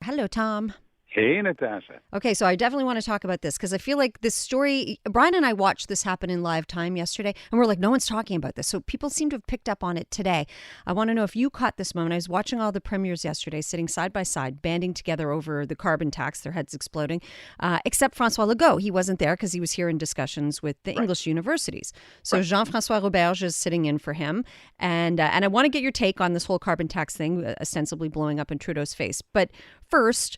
Hello, Tom. Hey, Natasha. Okay, so I definitely want to talk about this because I feel like this story, Brian and I watched this happen in live time yesterday, and we're like, no one's talking about this. So people seem to have picked up on it today. I want to know if you caught this moment. I was watching all the premiers yesterday, sitting side by side, banding together over the carbon tax, their heads exploding, except Francois Legault. He wasn't there because he was here in discussions with the Right, English universities. So right. Jean-François Roberge is sitting in for him. And I want to get your take on this whole carbon tax thing, ostensibly blowing up in Trudeau's face. But first,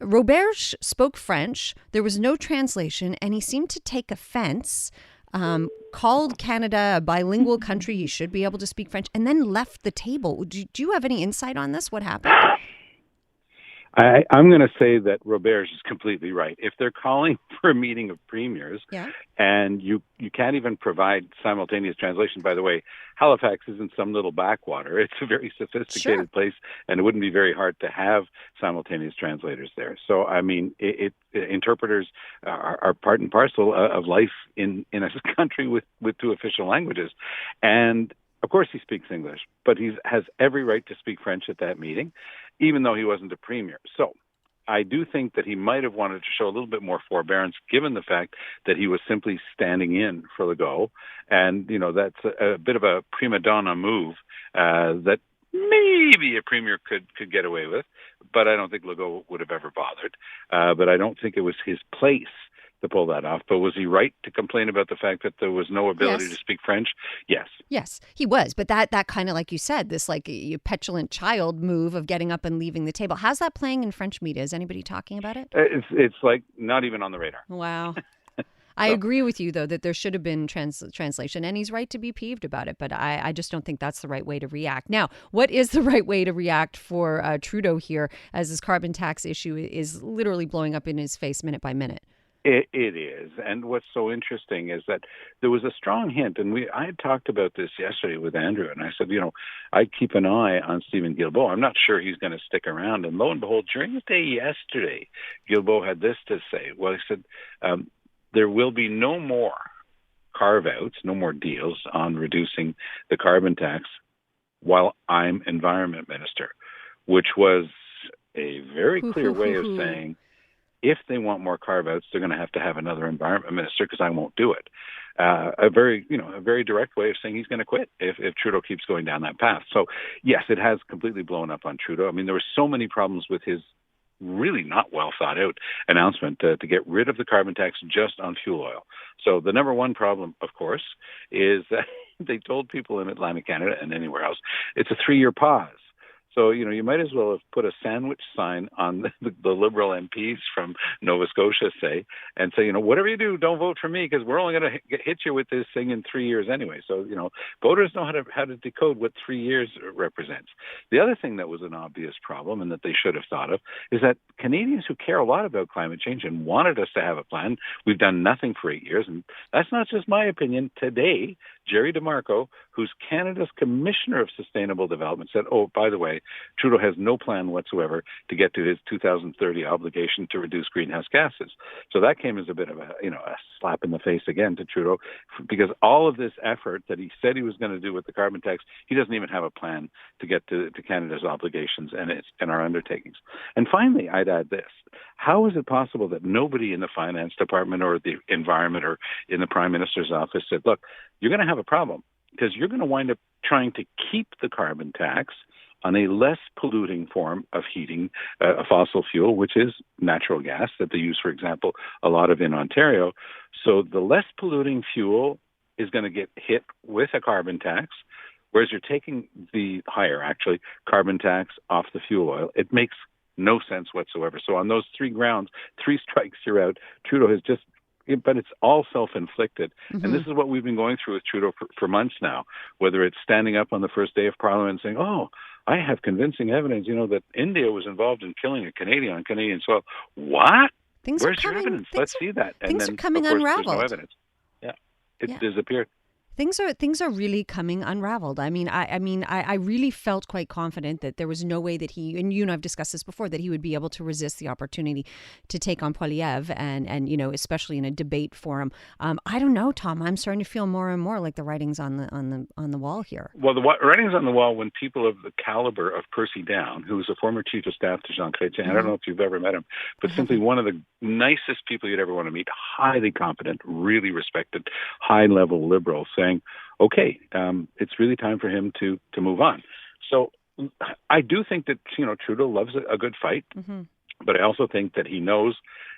Roberge spoke French. There was no translation, and he seemed to take offense. Called Canada a bilingual country. He should be able to speak French, and then left the table. Do you have any insight on this? What happened? I'm going to say that Roberge is completely right. If they're calling for a meeting of premiers Yeah. and you can't even provide simultaneous translation, by the way, Halifax isn't some little backwater. It's a very sophisticated place, and it wouldn't be very hard to have simultaneous translators there. So, I mean, interpreters are part and parcel of life in a country with two official languages. And of course, he speaks English, but he has every right to speak French at that meeting, even though he wasn't a premier. So I do think that he might have wanted to show a little bit more forbearance, given the fact that he was simply standing in for Legault. And, that's a bit of a prima donna move that maybe a premier could get away with, but I don't think Legault would have ever bothered. But I don't think it was his place to pull that off. But was he right to complain about the fact that there was no ability to speak French? Yes. Yes, he was. But that kind of, like you said, this like petulant child move of getting up and leaving the table. How's that playing in French media? Is anybody talking about it? It's like not even on the radar. Wow. I agree with you, though, that there should have been translation, and he's right to be peeved about it. But I just don't think that's the right way to react. Now, what is the right way to react for Trudeau here, as this carbon tax issue is literally blowing up in his face minute by minute? It is. And what's so interesting is that there was a strong hint, and I had talked about this yesterday with Andrew, and I said, I keep an eye on Stephen Guilbeault. I'm not sure he's going to stick around. And lo and behold, during the day yesterday, Guilbeault had this to say. Well, he said, there will be no more carve-outs, no more deals on reducing the carbon tax while I'm environment minister, which was a very clear way of saying, if they want more carve-outs, they're going to have another environment minister because I won't do it. A very direct way of saying he's going to quit if Trudeau keeps going down that path. So, yes, it has completely blown up on Trudeau. I mean, there were so many problems with his really not well thought out announcement to get rid of the carbon tax just on fuel oil. So the number one problem, of course, is that they told people in Atlantic Canada and anywhere else, it's a 3-year pause. So, you might as well have put a sandwich sign on the Liberal MPs from Nova Scotia, say, and say, whatever you do, don't vote for me because we're only going to hit you with this thing in 3 years anyway. So, voters know how to decode what 3 years represents. The other thing that was an obvious problem and that they should have thought of is that Canadians who care a lot about climate change and wanted us to have a plan, we've done nothing for 8 years. And that's not just my opinion. Today, Jerry DeMarco, who's Canada's Commissioner of Sustainable Development, said, oh, by the way, Trudeau has no plan whatsoever to get to his 2030 obligation to reduce greenhouse gases. So that came as a bit of a slap in the face again to Trudeau, because all of this effort that he said he was going to do with the carbon tax, he doesn't even have a plan to get to Canada's obligations and our undertakings. And finally, I'd add this. How is it possible that nobody in the finance department or the environment or in the prime minister's office said, look, you're going to have a problem because you're going to wind up trying to keep the carbon tax on a less polluting form of heating, a fossil fuel, which is natural gas that they use, for example, a lot of in Ontario. So the less polluting fuel is going to get hit with a carbon tax, whereas you're taking the higher, actually, carbon tax off the fuel oil. It makes no sense whatsoever. So on those 3 grounds, 3 strikes you're out. Trudeau has just, but it's all self-inflicted. Mm-hmm. And this is what we've been going through with Trudeau for months now, whether it's standing up on the first day of Parliament and saying, oh, I have convincing evidence, that India was involved in killing a Canadian on Canadian soil. What? Where's your evidence? Let's see that. And things then, are coming of course, unraveled. there's no evidence. Yeah, it disappeared. Things are really coming unraveled. I really felt quite confident that there was no way that he, and you and I've discussed this before, that he would be able to resist the opportunity to take on Poilievre, and especially in a debate forum. I don't know, Tom. I'm starting to feel more and more like the writing's on the wall here. Well, the writing's on the wall when people of the caliber of Percy Down, who was a former chief of staff to Jean Chrétien, I don't know if you've ever met him, but simply one of the nicest people you'd ever want to meet, highly competent, really respected, high-level liberal, saying, okay, it's really time for him to move on. So I do think that, Trudeau loves a good fight, but I also think that he knows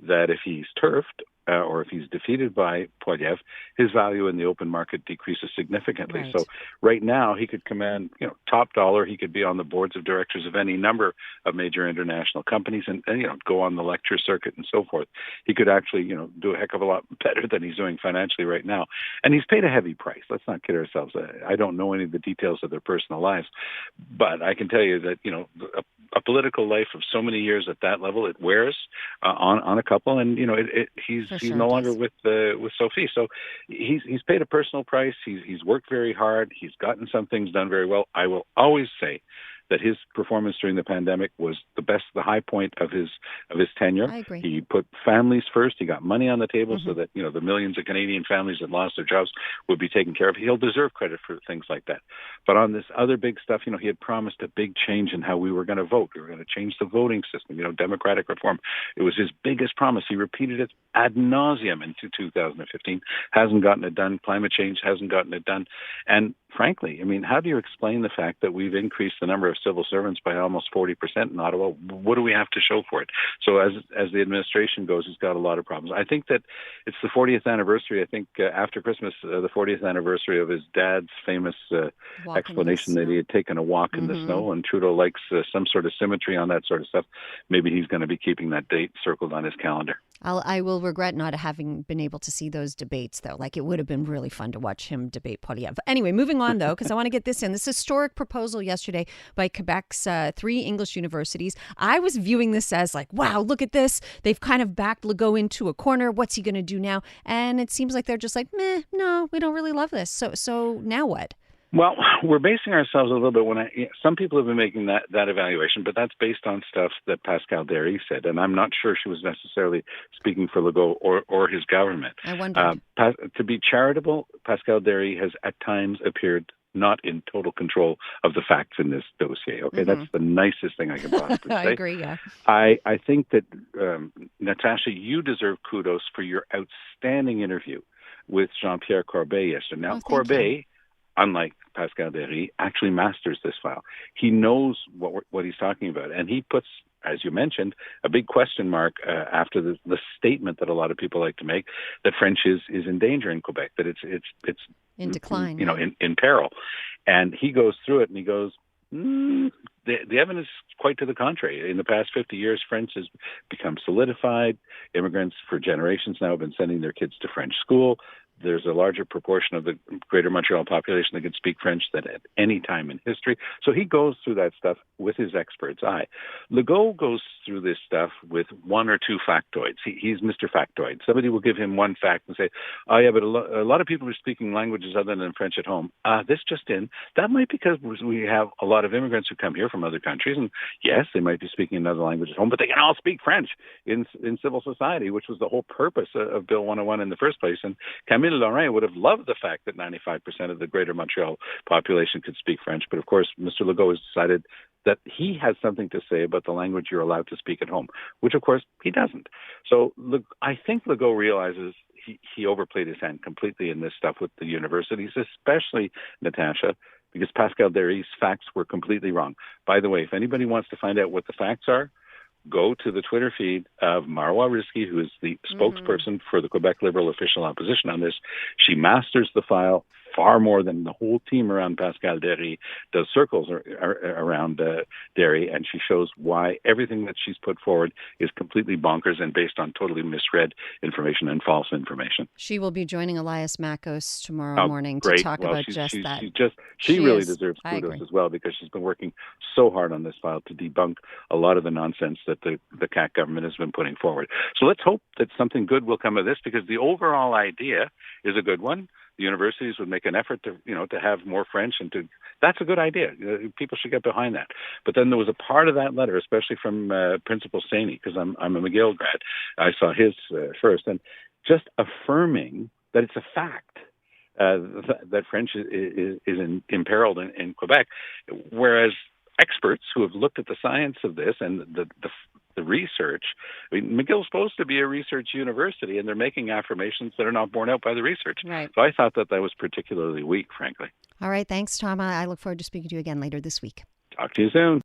that if he's turfed or if he's defeated by Poilievre, his value in the open market decreases significantly. Right. So right now he could command, top dollar. He could be on the boards of directors of any number of major international companies and go on the lecture circuit and so forth. He could actually, do a heck of a lot better than he's doing financially right now. And he's paid a heavy price. Let's not kid ourselves. I don't know any of the details of their personal lives, but I can tell you that, a political life of so many years at that level, it wears on a couple, and he's no longer with Sophie. So he's paid a personal price. He's worked very hard. He's gotten some things done very well. I will always say that his performance during the pandemic was the high point of his tenure. I agree. He put families first. He got money on the table so that the millions of Canadian families that lost their jobs would be taken care of. He'll deserve credit for things like that. But on this other big stuff, he had promised a big change in how we were going to vote. We were going to change the voting system, democratic reform. It was his biggest promise. He repeated it ad nauseum into 2015. Hasn't gotten it done. Climate change hasn't gotten it done. And frankly, how do you explain the fact that we've increased the number of civil servants by almost 40% in Ottawa? What do we have to show for it? So as the administration goes, he's got a lot of problems. I think that it's the 40th anniversary. I think after Christmas, the 40th anniversary of his dad's famous explanation that he had taken a walk in the snow, and Trudeau likes some sort of symmetry on that sort of stuff. Maybe he's going to be keeping that date circled on his calendar. I will regret not having been able to see those debates, though. Like, it would have been really fun to watch him debate Poilievre. Anyway, moving on, though, because I want to get this in. This historic proposal yesterday by Quebec's 3 English universities. I was viewing this as like, wow, look at this. They've kind of backed Legault into a corner. What's he going to do now? And it seems like they're just like, meh, no, we don't really love this. So now what? Well, we're basing ourselves a little bit some people have been making that evaluation, but that's based on stuff that Pascal Derry said, and I'm not sure she was necessarily speaking for Legault or his government. I wonder. To be charitable, Pascal Derry has at times appeared not in total control of the facts in this dossier. Okay, that's the nicest thing I can possibly say. I agree, yeah. I think that, Natasha, you deserve kudos for your outstanding interview with Jean-Pierre Corbeil yesterday. Now, Corbeil, unlike Pascal Derry, actually masters this file. He knows what he's talking about, and he puts, as you mentioned, a big question mark after the statement that a lot of people like to make that French is in danger in Quebec, that it's in decline, in peril. And he goes through it, and he goes, the evidence is quite to the contrary. In the past 50 years, French has become solidified. Immigrants for generations now have been sending their kids to French school. There's a larger proportion of the greater Montreal population that can speak French than at any time in history. So he goes through that stuff with his expert's eye. Legault goes through this stuff with 1 or 2 factoids. He's Mr. Factoid. Somebody will give him one fact and say, oh, yeah, but a lot of people are speaking languages other than French at home. This just in. That might be because we have a lot of immigrants who come here from other countries. And yes, they might be speaking another language at home, but they can all speak French in civil society, which was the whole purpose of Bill 101 in the first place. And Camille Lorrain would have loved the fact that 95% of the greater Montreal population could speak French. But of course, Mr. Legault has decided that he has something to say about the language you're allowed to speak at home, which of course he doesn't. So I think Legault realizes he overplayed his hand completely in this stuff with the universities, especially Natasha, because Pascal Derry's facts were completely wrong. By the way, if anybody wants to find out what the facts are, go to the Twitter feed of Marois Risky, who is the spokesperson for the Quebec Liberal official opposition on this. She masters the file far more than the whole team around Pascal Derry does circles around Derry, and she shows why everything that she's put forward is completely bonkers and based on totally misread information and false information. She will be joining Elias Makos tomorrow morning to talk about just that. She really deserves kudos as well, because she's been working so hard on this file to debunk a lot of the nonsense that the CAQ government has been putting forward. So let's hope that something good will come of this, because the overall idea is a good one. the universities would make an effort to, to have more French and to. That's a good idea. People should get behind that. But then there was a part of that letter, especially from Principal Saney, because I'm a McGill grad. I saw his first, and just affirming that it's a fact that French is imperiled in Quebec, whereas experts who have looked at the science of this and the research. I mean, McGill's supposed to be a research university, and they're making affirmations that are not borne out by the research. Right. So I thought that was particularly weak, frankly. All right. Thanks, Tom. I look forward to speaking to you again later this week. Talk to you soon.